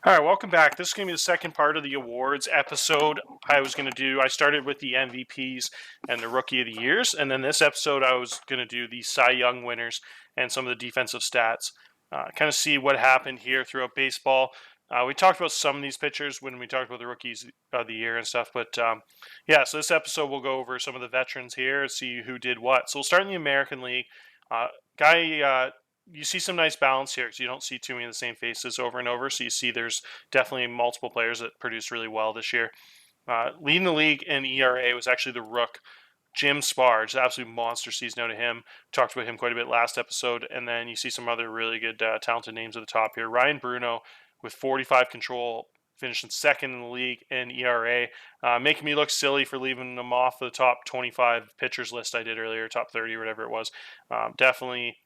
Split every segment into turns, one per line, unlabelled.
All right, welcome back. This is going to be the second part of the awards episode. I started with the MVPs and the Rookie of the Years, and then this episode I was going to do the Cy Young winners and some of the defensive stats. Kind of see what happened here throughout baseball. We talked about some of these pitchers when we talked about the Rookies of the Year and stuff, but yeah, so this episode we'll go over some of the veterans here and see who did what. So we'll start in the American League. Uh, you see some nice balance here because you don't see too many of the same faces over and over. So you see there's definitely multiple players that produced really well this year. Leading the league in ERA was actually the Rook, Jim Sparge. Absolute monster season out of him. Talked about him quite a bit last episode. And then you see some other really good, talented names at the top here. Ryan Bruno with 45 control, finishing second in the league in ERA, making me look silly for leaving him off the top 25 pitchers list I did earlier, top 30 or whatever it was. Definitely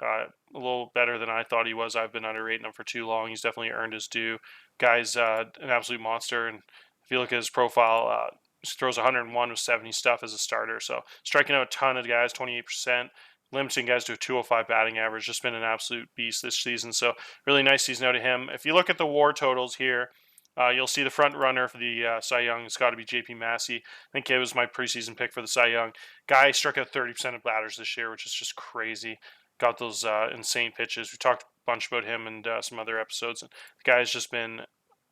a little better than I thought he was. I've been underrating him for too long. He's definitely earned his due. Guy's an absolute monster, and if you look at his profile, he throws 101 with 70 stuff as a starter. So striking out a ton of guys, 28%, limiting guys to a 205 batting average. Just been an absolute beast this season. So really nice season out of him. If you look at the WAR totals here, you'll see the front runner for the Cy Young has got to be J.P. Massey. I think it was my preseason pick for the Cy Young. Guy struck out 30% of batters this year, which is just crazy. Got those insane pitches. We talked a bunch about him and some other episodes. The guy's just been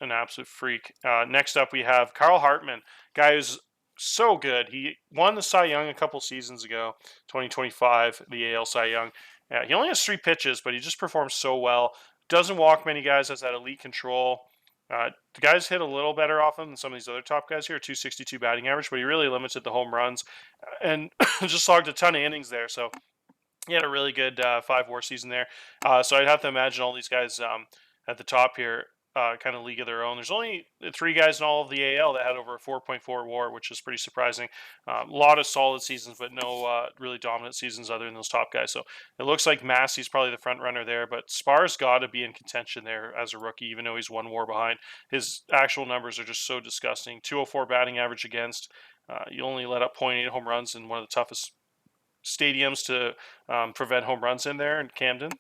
an absolute freak. Next up, we have Carl Hartman. Guy who's so good. He won the Cy Young a couple seasons ago, 2025, the AL Cy Young. He only has 3 pitches, but he just performs so well. Doesn't walk many guys, has that elite control. The guys hit a little better off him than some of these other top guys here, 262 batting average, but he really limited the home runs and just logged a ton of innings there. So he had a really good 5 WAR season there. So I'd have to imagine all these guys at the top here, kind of league of their own. There's only 3 guys in all of the AL that had over a 4.4 WAR, which is pretty surprising. A lot of solid seasons, but no really dominant seasons other than those top guys. So it looks like Massey's probably the front runner there, but Spar's got to be in contention there as a rookie, even though he's 1 WAR behind. His actual numbers are just so disgusting. 204 batting average against. You only let up 0.8 home runs in one of the toughest stadiums to prevent home runs in there in Camden.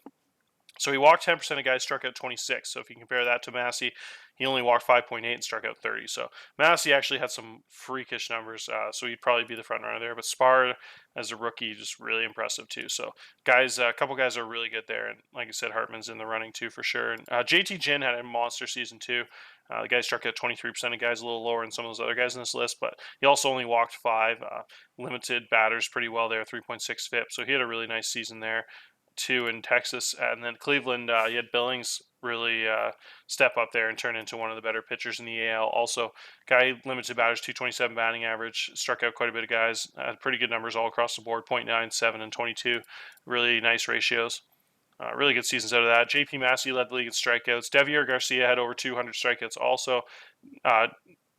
So he walked 10% of guys, struck out 26. So if you compare that to Massey, he only walked 5.8 and struck out 30. So Massey actually had some freakish numbers. So he'd probably be the front runner there. But Spar, as a rookie, just really impressive too. So guys, a couple guys are really good there. And like I said, Hartman's in the running too for sure. And JT Ginn had a monster season too. The guy struck out 23% of guys, a little lower than some of those other guys in this list, but he also only walked 5, limited batters pretty well there, 3.6 FIP. So he had a really nice season there too in Texas. And then Cleveland, you had Billings really step up there and turn into one of the better pitchers in the AL. Also, guy limited batters, 227 batting average, struck out quite a bit of guys. Had pretty good numbers all across the board, 0.9, 7, and 22. Really nice ratios. Really good seasons out of that. J.P. Massey led the league in strikeouts. Devier Garcia had over 200 strikeouts also. Uh,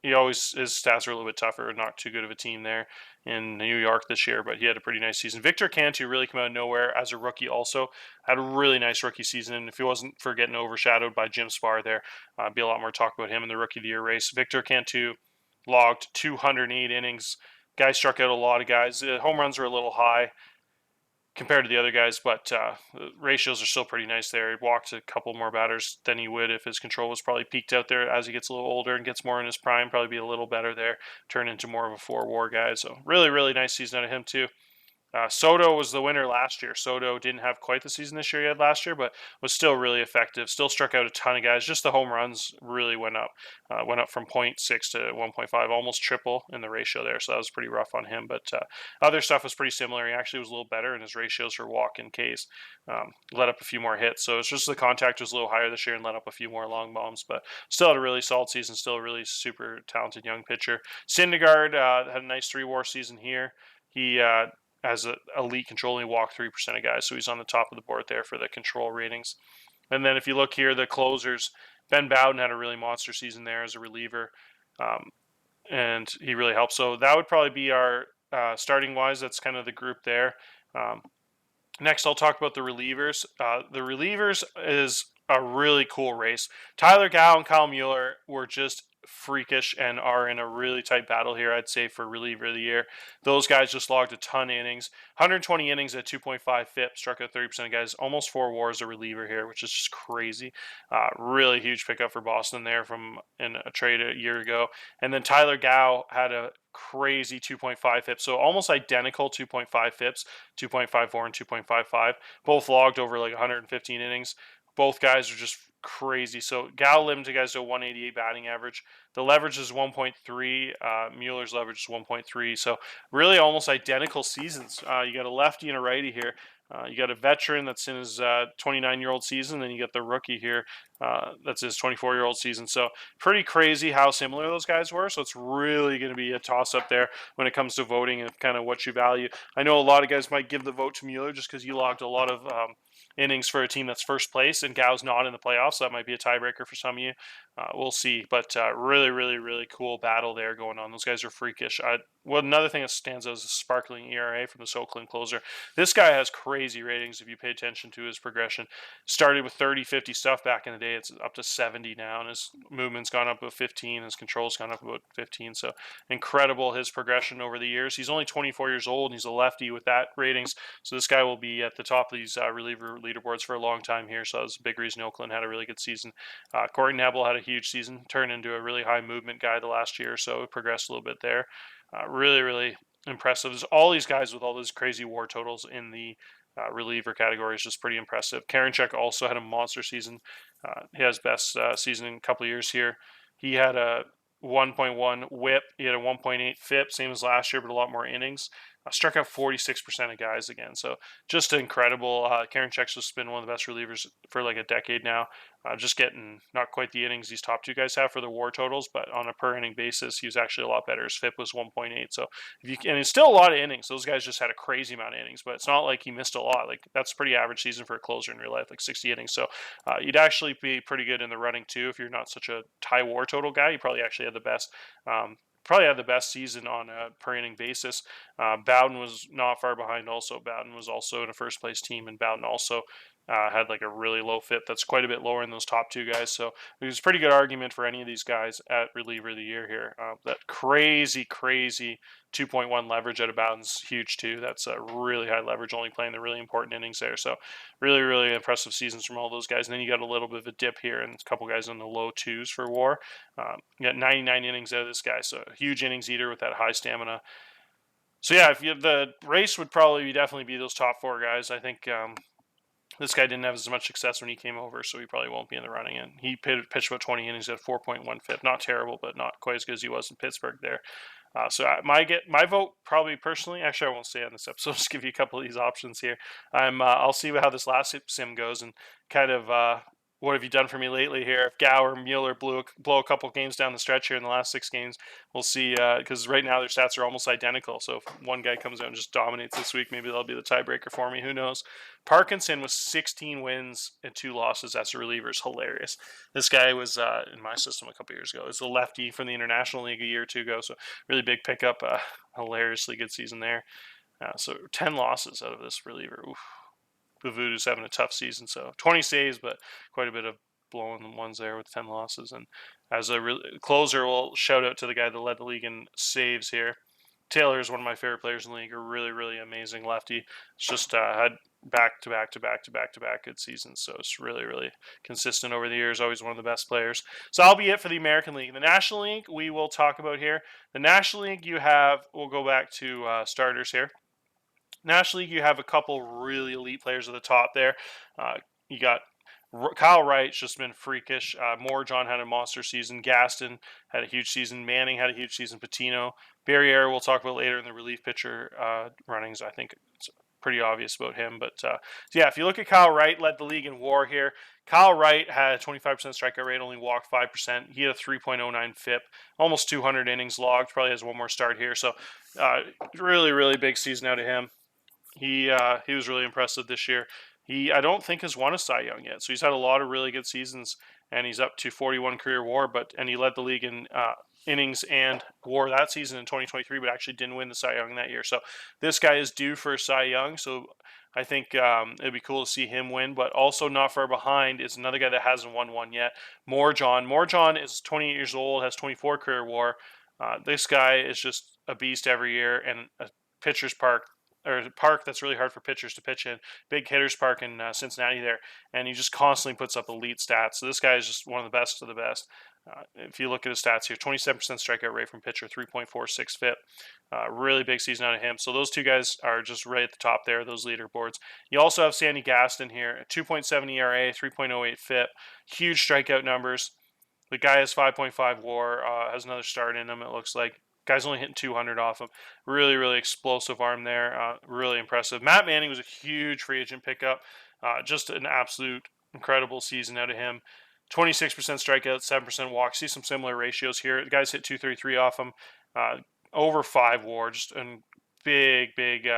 his stats are a little bit tougher. Not too good of a team there in New York this year, but he had a pretty nice season. Victor Cantu really came out of nowhere as a rookie. Also had a really nice rookie season, and if he wasn't for getting overshadowed by Jim Spar, there be a lot more talk about him in the Rookie of the Year race. Victor Cantu logged 208 innings. Guy struck out a lot of guys. Home runs were a little high compared to the other guys, but ratios are still pretty nice there. He walked a couple more batters than he would if his control was probably peaked out there. As he gets a little older and gets more in his prime, probably be a little better there, turn into more of a 4 WAR guy. So really, really nice season out of him too. Soto was the winner last year. Soto didn't have quite the season this year he had last year, but was still really effective. Still struck out a ton of guys. Just the home runs really went up. Went up from 0.6 to 1.5, almost triple in the ratio there. So that was pretty rough on him. But other stuff was pretty similar. He actually was a little better in his ratios for walk and Ks. Let up a few more hits. So it's just the contact was a little higher this year and let up a few more long bombs. But still had a really solid season. Still a really super talented young pitcher. Syndergaard had a nice 3 WAR season here. He as an elite control, he walked 3% of guys, so he's on the top of the board there for the control ratings. And then if you look here, the closers, Ben Bowden had a really monster season there as a reliever, and he really helped. So that would probably be our starting wise. That's kind of the group there. Next, I'll talk about the relievers. The relievers is a really cool race. Tyler Gow and Kyle Mueller were just freakish and are in a really tight battle here, I'd say, for reliever of the year. Those guys just logged a ton of innings. 120 innings at 2.5 FIP, struck out 30% of guys, almost 4 WARs a reliever here, which is just crazy. Really huge pickup for Boston there from in a trade a year ago. And then Tyler Gow had a crazy 2.5 FIP, so almost identical 2.5 FIPs, 2.54 and 2.55, both logged over like 115 innings. Both guys are just crazy. So Gal limited guys to a 188 batting average. The leverage is 1.3. Mueller's leverage is 1.3. So really almost identical seasons. You got a lefty and a righty here. You got a veteran that's in his 29-year-old season, then you got the rookie here that's his 24-year-old season. So pretty crazy how similar those guys were. So it's really going to be a toss-up there when it comes to voting and kind of what you value. I know a lot of guys might give the vote to Mueller just because he logged a lot of innings for a team that's first place, and Gau's not in the playoffs. So that might be a tiebreaker for some of you. We'll see. But really, really, really cool battle there going on. Those guys are freakish. Another thing that stands out is the sparkling ERA from this Oakland closer. This guy has crazy ratings if you pay attention to his progression. Started with 30, 50 stuff back in the day. It's up to 70 now, and his movement's gone up about 15. His control's gone up about 15. So incredible his progression over the years. He's only 24 years old, and he's a lefty with that ratings. So this guy will be at the top of these reliever leaderboards for a long time here. So that was a big reason Oakland had a really good season. Courtney Hable had a huge season, turned into a really high movement guy the last year or so, progressed a little bit there. Really, really impressive. There's all these guys with all those crazy WAR totals in the reliever category is just pretty impressive. Karinchak also had a monster season. He has best season in a couple of years here. He had a 1.1 whip. He had a 1.8 FIP, same as last year, but a lot more innings. Struck out 46% of guys again. So just incredible. Karinchak's just been one of the best relievers for like a decade now. Just getting not quite the innings these top two guys have for the WAR totals, but on a per inning basis, he was actually a lot better. His FIP was 1.8. So and it's still a lot of innings. Those guys just had a crazy amount of innings, but it's not like he missed a lot. Like that's a pretty average season for a closer in real life, like 60 innings. So you'd actually be pretty good in the running too if you're not such a high WAR total guy. You probably actually had the best. Probably had the best season on a per inning basis. Bowden was not far behind also. Bowden was also in a first place team, and Bowden also had like a really low FIP that's quite a bit lower in those top two guys. So there's a pretty good argument for any of these guys at reliever of the year here. That crazy 2.1 leverage at Bowden's huge too. That's a really high leverage, only playing the really important innings there. So really, really impressive seasons from all those guys. And then you got a little bit of a dip here and a couple guys in the low twos for WAR. You got 99 innings out of this guy. So a huge innings eater with that high stamina. So yeah, if you the race would probably definitely be those top four guys. I think this guy didn't have as much success when he came over, so he probably won't be in the running. And he pitched about 20 innings at 4.1 FIP. Not terrible, but not quite as good as he was in Pittsburgh there. So my vote probably personally. Actually, I won't say on this episode. I'll just give you a couple of these options here. I'll see how this last sim goes and kind of what have you done for me lately here? If Gow or Mueller blow a couple games down the stretch here in the last 6 games, we'll see. Because right now their stats are almost identical. So if one guy comes out and just dominates this week, maybe that'll be the tiebreaker for me. Who knows? Parkinson was 16 wins and 2 losses as a reliever. Is hilarious. This guy was in my system a couple years ago. It was a lefty from the International League a year or two ago. So really big pickup. Hilariously good season there. So 10 losses out of this reliever. Oof. Voodoo's having a tough season, so 20 saves, but quite a bit of blowing ones there with 10 losses. And as a closer, we'll shout out to the guy that led the league in saves here. Taylor is one of my favorite players in the league. A really, really amazing lefty. It's just had back-to-back good seasons, so it's really, really consistent over the years. Always one of the best players. So that'll be it for the American League. The National League we will talk about here. The National League you have. We'll go back to starters here. National League, you have a couple really elite players at the top there. You got Kyle Wright's just been freakish. Moore-John had a monster season. Gaston had a huge season. Manning had a huge season. Patino. Barriere we'll talk about later in the relief pitcher runnings. I think it's pretty obvious about him. But yeah, if you look at Kyle Wright, led the league in WAR here. Kyle Wright had a 25% strikeout rate, only walked 5%. He had a 3.09 FIP, almost 200 innings logged. Probably has one more start here. So really, really big season out of him. He was really impressive this year. I don't think has won a Cy Young yet, so he's had a lot of really good seasons, and he's up to 41 career WAR. And he led the league in innings and WAR that season in 2023, but actually didn't win the Cy Young that year. So this guy is due for a Cy Young. So I think it'd be cool to see him win, but also not far behind is another guy that hasn't won one yet, Morjon. Morjon is 28 years old, has 24 career WAR. This guy is just a beast every year, and a pitcher's park or a park that's really hard for pitchers to pitch in. Big hitters park in Cincinnati there, and he just constantly puts up elite stats. So this guy is just one of the best of the best. If you look at his stats here, 27% strikeout rate from pitcher, 3.46 FIP. Really big season out of him. So those two guys are just right at the top there, those leaderboards. You also have Sandy Gaston here, 2.7 ERA, 3.08 FIP. Huge strikeout numbers. The guy has 5.5 WAR, has another start in him, it looks like. Guy's only hitting 200 off him. Really, really explosive arm there. Really impressive. Matt Manning was a huge free agent pickup. Just an absolute incredible season out of him. 26% strikeout, 7% walk. See some similar ratios here. The guys hit 233 off him. Over 5 WAR. Just a big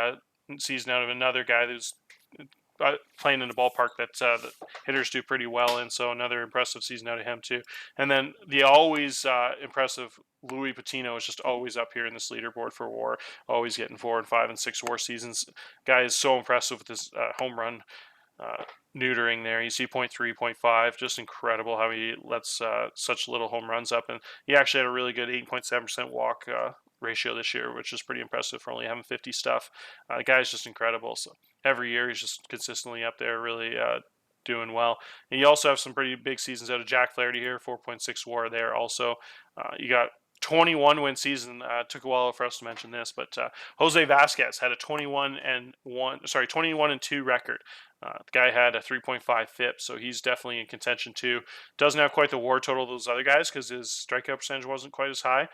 season out of another guy who's playing in a ballpark that the hitters do pretty well in, so another impressive season out of him too. And then the always impressive Louis Patino is just always up here in this leaderboard for WAR, always getting 4 and 5 and 6 WAR seasons. Guy is so impressive with his home run neutering there. You see 0.3, 0.5, just incredible how he lets such little home runs up. And he actually had a really good 8.7% walk ratio this year, which is pretty impressive for only having 50 stuff. The guy's just incredible. So every year he's just consistently up there, really doing well. And you also have some pretty big seasons out of Jack Flaherty here, 4.6 WAR there. Also, you got 21 win season. Took a while for us to mention this, but Jose Vasquez had a 21 and 2 record. The guy had a 3.5 FIP, so he's definitely in contention too. Doesn't have quite the WAR total of those other guys because his strikeout percentage wasn't quite as high.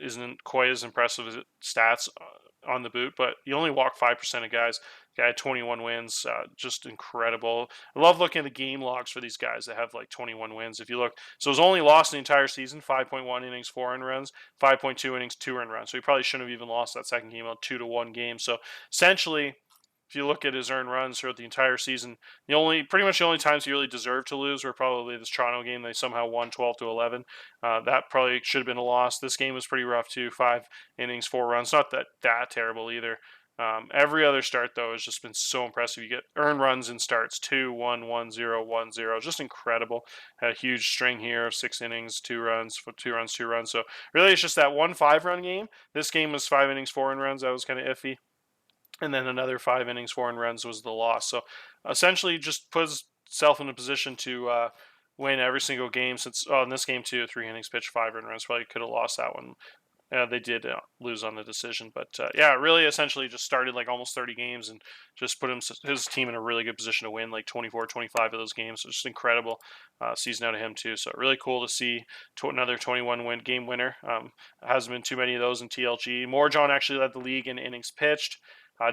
Isn't quite as impressive as stats on the boot, but you only walk 5% of guys. The guy had 21 wins, just incredible. I love looking at the game logs for these guys that have like 21 wins. If you look, so he's only lost the entire season, 5.1 innings, 4 earned runs, 5.2 innings, 2 earned runs. So he probably shouldn't have even lost that second game, a 2-1 game. So essentially, if you look at his earned runs throughout the entire season, pretty much the only times he really deserved to lose were probably this Toronto game. They somehow won 12-11. That probably should have been a loss. This game was pretty rough too. 5 innings, 4 runs. Not that terrible either. Every other start though has just been so impressive. You get earned runs in starts 2, 1, 1, 0, 1, 0. Just incredible. Had a huge string here of 6 innings, 2 runs, 2 runs, 2 runs. So really, it's just that 1 5-run game. This game was 5 innings, 4 earned runs. That was kind of iffy. And then another 5 innings, 4 earned runs was the loss. So essentially, just puts itself in a position to win every single game. Since in this game too, 3 innings pitched, 5 earned runs. Probably could have lost that one. They did lose on the decision, but really essentially just started like almost 30 games and just put his team in a really good position to win like 24, 25 of those games. So just incredible season out of him too. So really cool to see another 21 game winner. Hasn't been too many of those in TLG. Morjon actually led the league in innings pitched.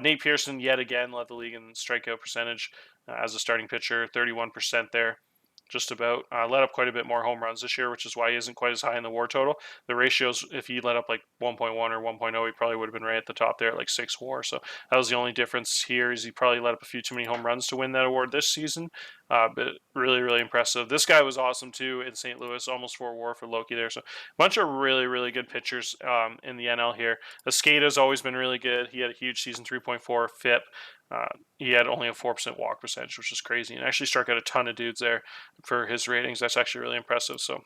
Nate Pearson yet again led the league in strikeout percentage as a starting pitcher, 31% there. Just about let up quite a bit more home runs this year, which is why he isn't quite as high in the WAR total. The ratios, if he let up like 1.1 or 1.0, he probably would have been right at the top there at like 6 WAR. So that was the only difference here, is he probably let up a few too many home runs to win that award this season. But really, really impressive. This guy was awesome too in St. Louis, almost 4 WAR for Loki there. So a bunch of really, really good pitchers in the NL here. Escada's always been really good. He had a huge season, 3.4 FIP. He had only a 4% walk percentage, which is crazy, and actually struck out a ton of dudes there for his ratings. That's actually really impressive. So,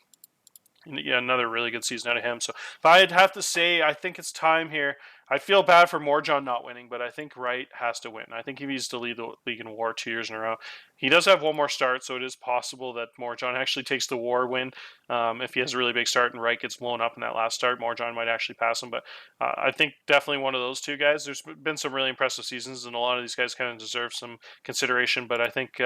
yeah, another really good season out of him. So, if I'd have to say, I think it's time here. I feel bad for Morjon not winning, but I think Wright has to win. I think he needs to lead the league in WAR 2 years in a row. He does have one more start, so it is possible that Morjon actually takes the WAR win. If he has a really big start and Wright gets blown up in that last start, Morjon might actually pass him. But I think definitely one of those two guys. There's been some really impressive seasons, and a lot of these guys kind of deserve some consideration. But I think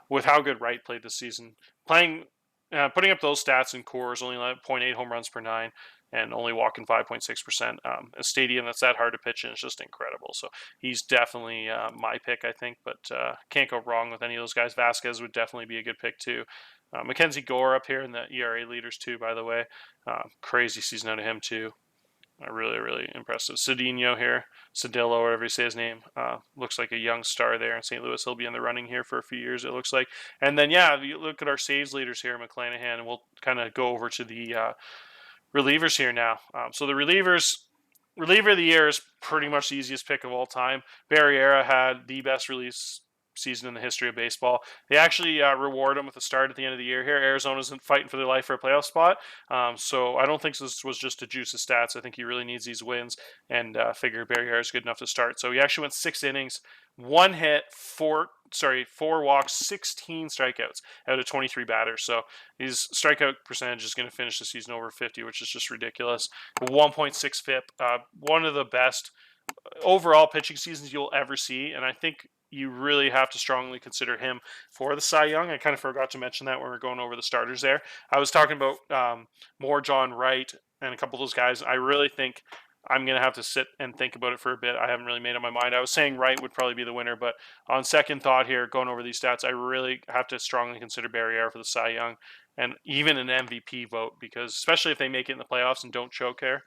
with how good Wright played this season, putting up those stats in Coors, only 0.8 home runs per 9, and only walking 5.6%. A stadium that's that hard to pitch in is just incredible. So he's definitely my pick, I think, but can't go wrong with any of those guys. Vasquez would definitely be a good pick too. Mackenzie Gore up here in the ERA leaders too, by the way. Crazy season out of him too. Really, really impressive. Cedillo here, Cedillo, whatever you say his name, looks like a young star there in St. Louis. He'll be in the running here for a few years, it looks like. And then, you look at our saves leaders here, McClanahan, and we'll kind of go over to the relievers here now. So the relievers, reliever of the year is pretty much the easiest pick of all time. Barriera had the best release season in the history of baseball. They actually reward him with a start at the end of the year here. Arizona's fighting for their life for a playoff spot. So I don't think this was just to juice his stats. I think he really needs these wins, and figure Barriera is good enough to start. So he actually went 6 innings, 1 hit, 4 walks, 16 strikeouts out of 23 batters. So his strikeout percentage is going to finish the season over 50, which is just ridiculous. 1.6 FIP, one of the best overall pitching seasons you'll ever see, and I think you really have to strongly consider him for the Cy Young. I kind of forgot to mention that when we were going over the starters there. I was talking about more John Wright and a couple of those guys. I really think I'm going to have to sit and think about it for a bit. I haven't really made up my mind. I was saying Wright would probably be the winner, but on second thought here, going over these stats, I really have to strongly consider Barriera for the Cy Young and even an MVP vote, because especially if they make it in the playoffs and don't choke here,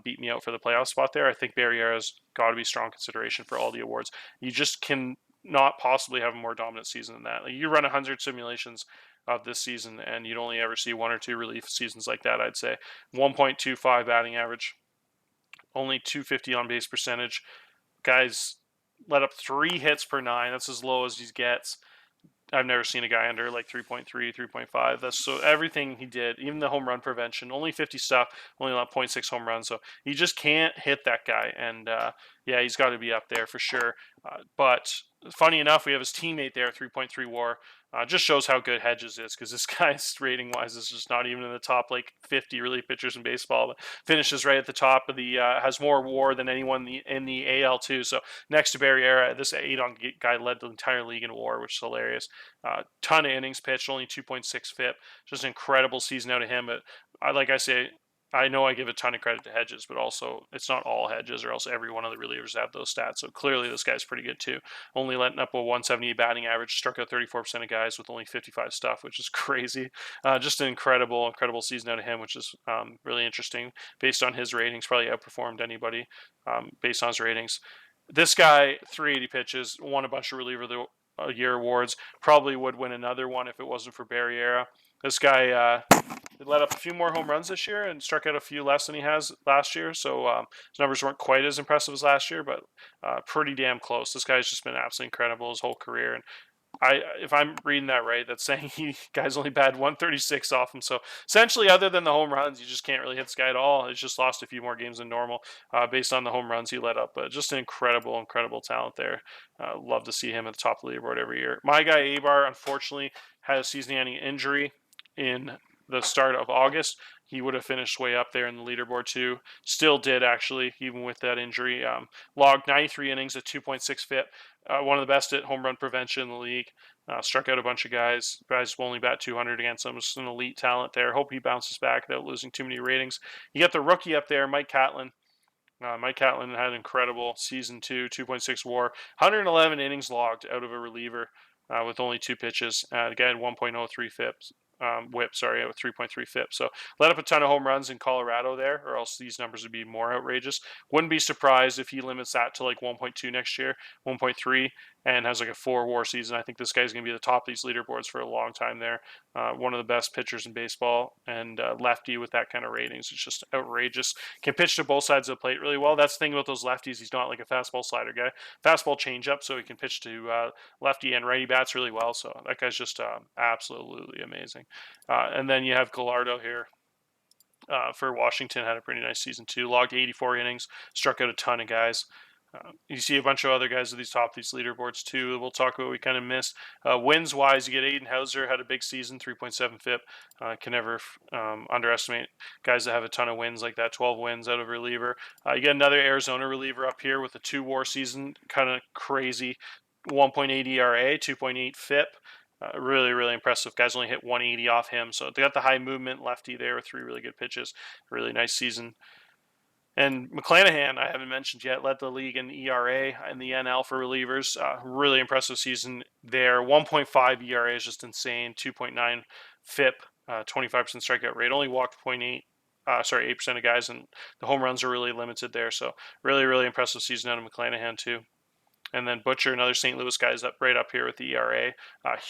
beat me out for the playoff spot there, I think Barriera's got to be strong consideration for all the awards. You just can not possibly have a more dominant season than that. Like, you run 100 simulations of this season, and you'd only ever see 1 or 2 relief seasons like that, I'd say. 1.25 batting average, only 250 on base percentage. Guys let up 3 hits per 9. That's as low as he gets. I've never seen a guy under like 3.3, 3.5. That's so everything he did, even the home run prevention, only 50 stuff, only allowed 0.6 home runs. So you just can't hit that guy. And yeah, he's got to be up there for sure. But funny enough, we have his teammate there, 3.3 WAR. Just shows how good Hedges is, because this guy's rating wise is just not even in the top like 50 relief pitchers in baseball. But finishes right at the top of the has more WAR than anyone in the AL too. So next to Barriera, this 8-on guy led the entire league in WAR, which is hilarious. Ton of innings pitched, only 2.6 FIP. Just an incredible season out of him. But like I say, I know I give a ton of credit to Hedges, but also it's not all Hedges, or else every one of the relievers have those stats. So clearly this guy's pretty good too. Only letting up a 178 batting average, struck out 34% of guys with only 55 stuff, which is crazy. Just an incredible season out of him, which is really interesting based on his ratings. Probably outperformed anybody based on his ratings. This guy, 380 pitches, won a bunch of reliever of the year awards. Probably would win another one if it wasn't for Barriera. This guy let up a few more home runs this year and struck out a few less than he has last year. So his numbers weren't quite as impressive as last year, but pretty damn close. This guy's just been absolutely incredible his whole career. And if I'm reading that right, that's saying he guy's only batted 136 off him. So essentially, other than the home runs, you just can't really hit this guy at all. He's just lost a few more games than normal based on the home runs he let up. But just an incredible talent there. Love to see him at the top of the leaderboard every year. My guy Abar, unfortunately, had a season-ending injury in the start of August. He would have finished way up there in the leaderboard too. Still did, actually, even with that injury. Logged 93 innings at 2.6 FIP. One of the best at home run prevention in the league. Struck out a bunch of guys. Guys will only bat 200 against him. Just an elite talent there. Hope he bounces back without losing too many ratings. You got the rookie up there, Mike Catlin. Mike Catlin had an incredible season two, 2.6 WAR, 111 innings logged out of a reliever with only 2 pitches. Again, 1.03 FIPs. Whip, with 3.3 FIP. So let up a ton of home runs in Colorado there, or else these numbers would be more outrageous. Wouldn't be surprised if he limits that to like 1.2 next year, 1.3, and has like a 4 WAR season. I think this guy's going to be the top of these leaderboards for a long time there. One of the best pitchers in baseball, and lefty with that kind of ratings. It's just outrageous. Can pitch to both sides of the plate really well. That's the thing about those lefties. He's not like a fastball slider guy. Fastball changeup, so he can pitch to lefty and righty bats really well. So that guy's just absolutely amazing. And then you have Gallardo here for Washington. Had a pretty nice season too. Logged 84 innings, struck out a ton of guys. You see a bunch of other guys at these top of these leaderboards too. We'll talk about what we kind of missed. Wins wise, you get Aiden Hauser, had a big season, 3.7 FIP. Can never underestimate guys that have a ton of wins like that, 12 wins out of reliever. You get another Arizona reliever up here with a 2 WAR season, kind of crazy. 1.8 ERA, 2.8 FIP. Really impressive. Guys only hit 180 off him. So they got the high movement lefty there with 3 really good pitches. Really nice season. And McClanahan, I haven't mentioned yet, led the league in ERA and the NL for relievers. Really impressive season there. 1.5 ERA is just insane. 2.9 FIP, 25% strikeout rate. Only walked 8% of guys, and the home runs are really limited there. So really impressive season out of McClanahan too. And then Butcher, another St. Louis guy, is up right up here with the ERA.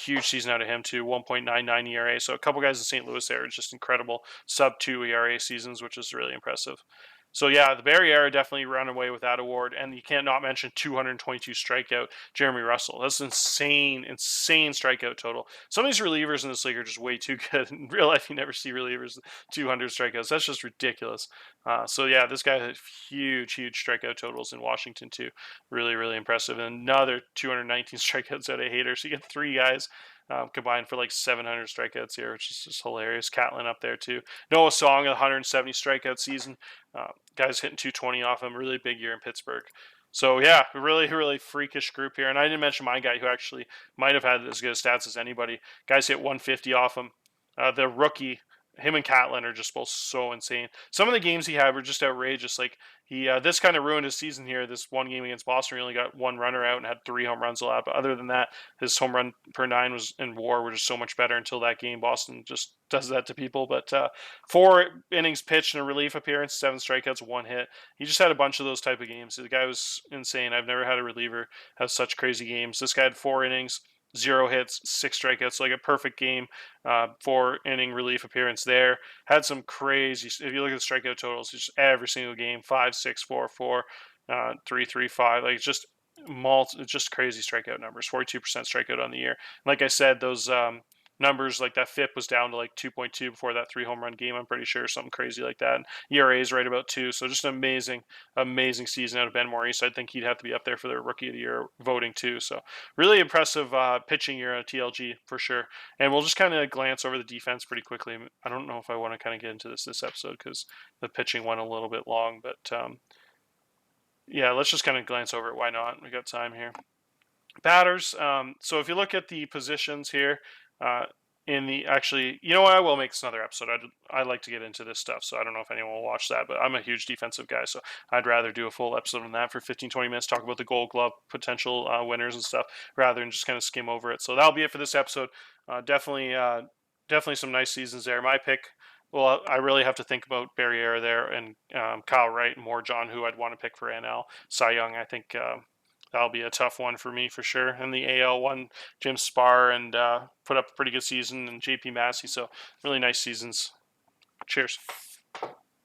Huge season out of him too, 1.99 ERA. So a couple guys in St. Louis there are just incredible sub-2 ERA seasons, which is really impressive. So yeah, the Barriere definitely run away with that award, and you can't not mention 222 strikeout Jeremy Russell. That's insane strikeout total. Some of these relievers in this league are just way too good. In real life, you never see relievers 200 strikeouts. That's just ridiculous. So yeah, this guy had huge strikeout totals in Washington too. Really impressive. And another 219 strikeouts out of Hader. So you get three guys combined for like 700 strikeouts here, which is just hilarious. Catlin up there too. Noah Song, 170 strikeout season. Guys hitting 220 off him. Really big year in Pittsburgh. So yeah, really freakish group here. And I didn't mention my guy who actually might have had as good stats as anybody. Guys hit 150 off him. The rookie, him and Catlin are just both so insane. Some of the games he had were just outrageous. Like he, this kind of ruined his season here. This one game against Boston, he only got one runner out and had 3 home runs allowed. But other than that, his home run per 9 was in WAR were just so much better until that game. Boston just does that to people. But 4 innings pitched in a relief appearance, 7 strikeouts, 1 hit. He just had a bunch of those type of games. The guy was insane. I've never had a reliever have such crazy games. This guy had 4 innings, 0 hits, 6 strikeouts, like a perfect game. 4 inning relief appearance there. Had some crazy. If you look at the strikeout totals, just every single game 5, 6, 4, 4, 3, 3, 5. Like just crazy strikeout numbers. 42% strikeout on the year. Like I said, those numbers like that FIP was down to like 2.2 before that 3 home run game. I'm pretty sure something crazy like that. And ERA is right about 2. So just an amazing season out of Ben Maurice. I think he'd have to be up there for the Rookie of the Year voting too. So really impressive pitching year at TLG for sure. And we'll just kind of glance over the defense pretty quickly. I don't know if I want to kind of get into this episode because the pitching went a little bit long, but yeah, let's just kind of glance over it. Why not? We got time here. Batters. So if you look at the positions here, in the actually, you know what? I will make this another episode. I like to get into this stuff, so I don't know if anyone will watch that, but I'm a huge defensive guy, so I'd rather do a full episode on that for 15-20 minutes, talk about the Gold Glove potential winners and stuff, rather than just kind of skim over it. So that'll be it for this episode. Definitely some nice seasons there. My pick. Well, I really have to think about Barriere there and Kyle Wright and more John, who I'd want to pick for NL. Cy Young, I think that'll be a tough one for me for sure. And the AL one, Jim Spar and put up a pretty good season, and JP Massey. So really nice seasons. Cheers.